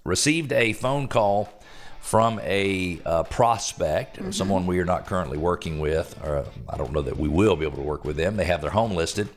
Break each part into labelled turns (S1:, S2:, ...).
S1: received a phone call from a prospect, someone we are not currently working with, or I don't know that we will be able to work with them. They have their home listed.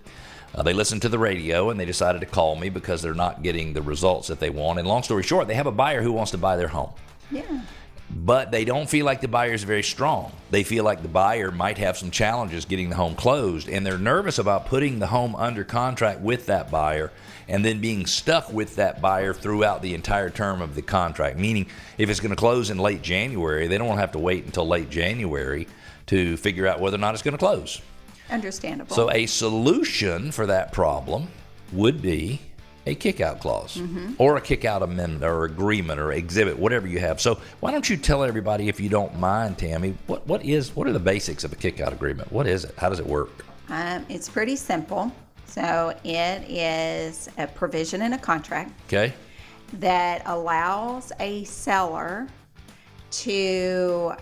S1: They listened to the radio, and they decided to call me because they're not getting the results that they want. And long story short, they have a buyer who wants to buy their home.
S2: Yeah.
S1: But they don't feel like the buyer is very strong. They feel like the buyer might have some challenges getting the home closed, and they're nervous about putting the home under contract with that buyer and then being stuck with that buyer throughout the entire term of the contract. Meaning, if it's going to close in late January, they don't want to have to wait until late January to figure out whether or not it's going to close.
S2: Understandable.
S1: So a solution for that problem would be a kickout clause or a kickout amendment or agreement or exhibit, whatever you have. So why don't you tell everybody, if you don't mind, Tammy, what are the basics of a kickout agreement? What is it? How does it work?
S2: It's pretty simple. So it is a provision in a contract that allows a seller to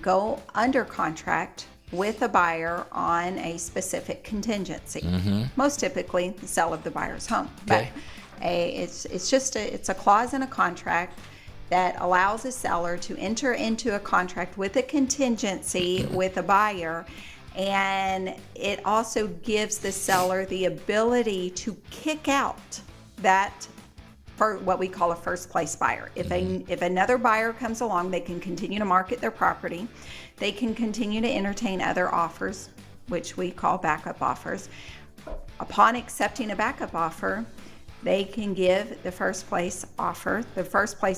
S2: go under contract with a buyer on a specific contingency. Most typically the sale of the buyer's home.
S1: Okay.
S2: But it's a clause in a contract that allows a seller to enter into a contract with a contingency with a buyer, and it also gives the seller the ability to kick out that for what we call a first place buyer. If another buyer comes along, they can continue to market their property. They can continue to entertain other offers, which we call backup offers. Upon accepting a backup offer, they can give the first place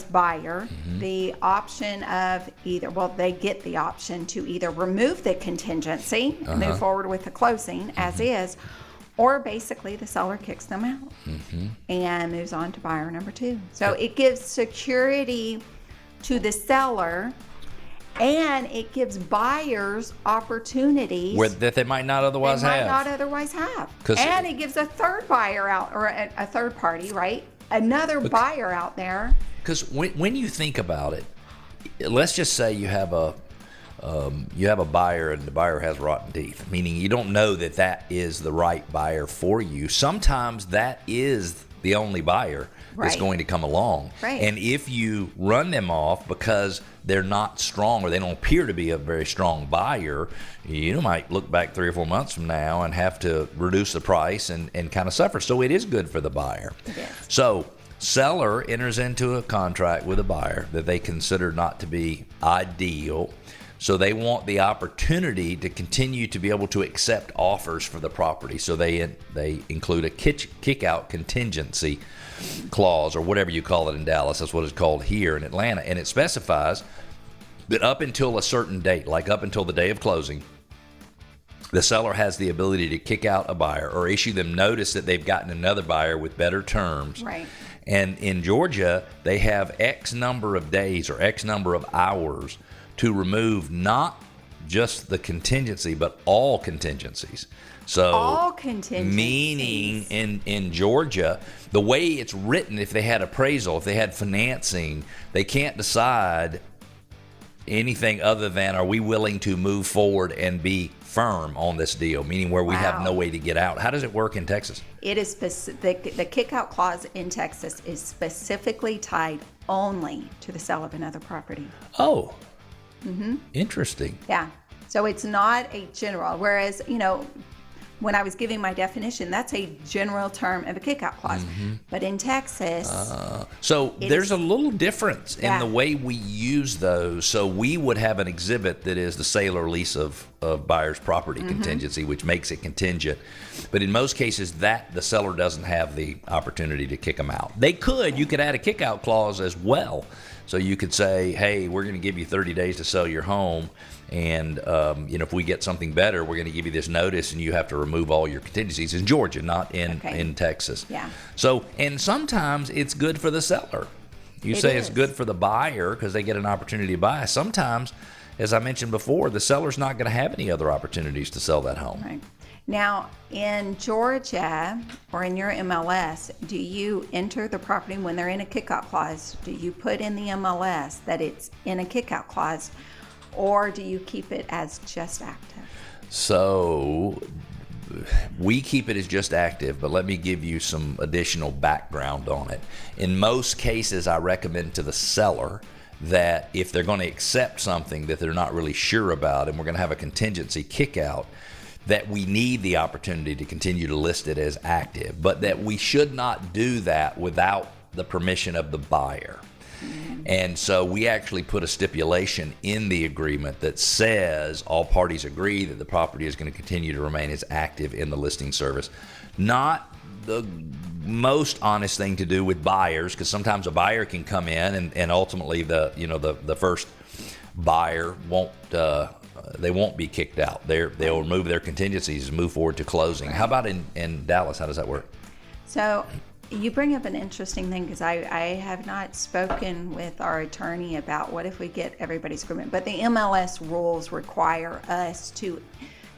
S2: buyer the option of they get the option to either remove the contingency, move forward with the closing as is, or basically the seller kicks them out and moves on to buyer number two. So it gives security to the seller, and it gives buyers opportunities
S1: that they might not otherwise
S2: have. And it gives a third buyer out, or a third party, right? Another buyer out there.
S1: Because when you think about it, let's just say you have a buyer and the buyer has rotten teeth, meaning you don't know that is the right buyer for you. Sometimes that is the only buyer that's going to come along.
S2: Right.
S1: And if you run them off because they're not strong or they don't appear to be a very strong buyer, you might look back 3 or 4 months from now and have to reduce the price and kind of suffer. So it is good for the buyer.
S2: It is.
S1: So seller enters into a contract with a buyer that they consider not to be ideal. So they want the opportunity to continue to be able to accept offers for the property. So they include a kick-out contingency clause, or whatever you call it in Dallas. That's what it's called here in Atlanta. And it specifies that up until a certain date, like up until the day of closing, the seller has the ability to kick out a buyer or issue them notice that they've gotten another buyer with better terms.
S2: Right.
S1: And in Georgia, they have X number of days or X number of hours to remove not just the contingency, but all contingencies. So
S2: all contingencies.
S1: Meaning in Georgia, the way it's written, if they had appraisal, if they had financing, they can't decide anything other than, are we willing to move forward and be firm on this deal, meaning where we have no way to get out. How does it work in Texas?
S2: It is specific. The kick-out clause in Texas is specifically tied only to the sale of another property.
S1: Oh. Interesting.
S2: Yeah. So it's not a general, whereas, when I was giving my definition, that's a general term of a kick-out clause. But in Texas...
S1: So there's a little difference in the way we use those. So we would have an exhibit that is the sale or lease of buyer's property contingency, which makes it contingent. But in most cases, the seller doesn't have the opportunity to kick them out. You could add a kick-out clause as well. So you could say, hey, we're going to give you 30 days to sell your home. And, if we get something better, we're going to give you this notice and you have to remove all your contingencies in Georgia, not in Texas.
S2: Yeah.
S1: So, and sometimes it's good for the seller. It's good for the buyer because they get an opportunity to buy. Sometimes, as I mentioned before, the seller's not going to have any other opportunities to sell that home.
S2: Right. Now, in Georgia or in your MLS, do you enter the property when they're in a kick-out clause? Do you put in the MLS that it's in a kick-out clause? Or do you keep it as just active?
S1: So we keep it as just active, but let me give you some additional background on it. In most cases, I recommend to the seller that if they're going to accept something that they're not really sure about, and we're going to have a contingency kickout, that we need the opportunity to continue to list it as active, but that we should not do that without the permission of the buyer. And so we actually put a stipulation in the agreement that says all parties agree that the property is going to continue to remain as active in the listing service. Not the most honest thing to do with buyers, because sometimes a buyer can come in and ultimately the first buyer won't be kicked out. They'll remove their contingencies and move forward to closing. How about in Dallas? How does that work?
S2: So you bring up an interesting thing, because I have not spoken with our attorney about what if we get everybody's agreement, but the MLS rules require us to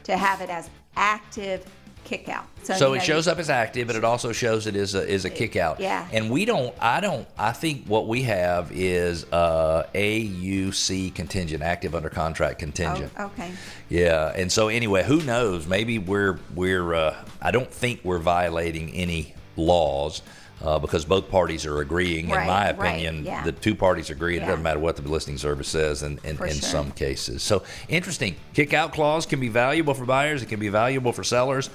S2: have it as active kickout.
S1: So it shows up as active, but it also shows it is a kickout.
S2: Yeah.
S1: And I think what we have is AUC contingent, active under contract contingent.
S2: Oh, okay.
S1: Yeah. And so anyway, who knows? Maybe we're I don't think we're violating any laws because both parties are agreeing.
S2: Right,
S1: in my opinion,
S2: right, yeah.
S1: The two parties agree. It
S2: Yeah.
S1: doesn't matter what the listing service says in
S2: For sure.
S1: some cases. So interesting. Kick out clause can be valuable for buyers. It can be valuable for sellers.